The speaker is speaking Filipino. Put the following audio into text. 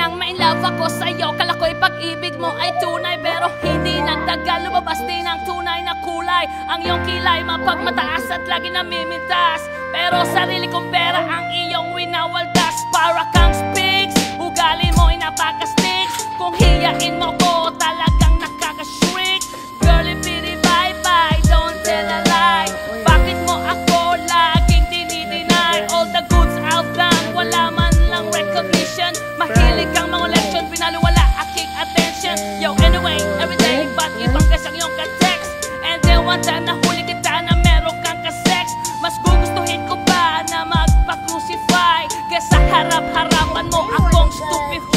Nang ma-inlove ako sa'yo, kala ko'y pag-ibig mo ay tunay. Pero hindi nagtagal, lumabas din ang tunay na kulay. Ang iyong kilay mapagmataas at lagi namimintas, pero sarili kong pera ang iyong winawaldas. Para kang spigs, ugali mo'y napaka-sticks. Kung hiyain mo ko, talagang nakaka-shrink. Girlie bitty bye-bye, don't tell a lie. Bakit mo ako laging dinideny? All the goods I've done, wala man lang recognition. Mahilig kang mga leksyon, pinaliwala aking attention. Yo, anyway, everyday, ba't ibang kasang iyong ka-text? And then one time nahuli kita na meron kang ka-sex. Mas gugustuhin ko ba na magpa-crucify kesa harap-harapan mo akong stupefy?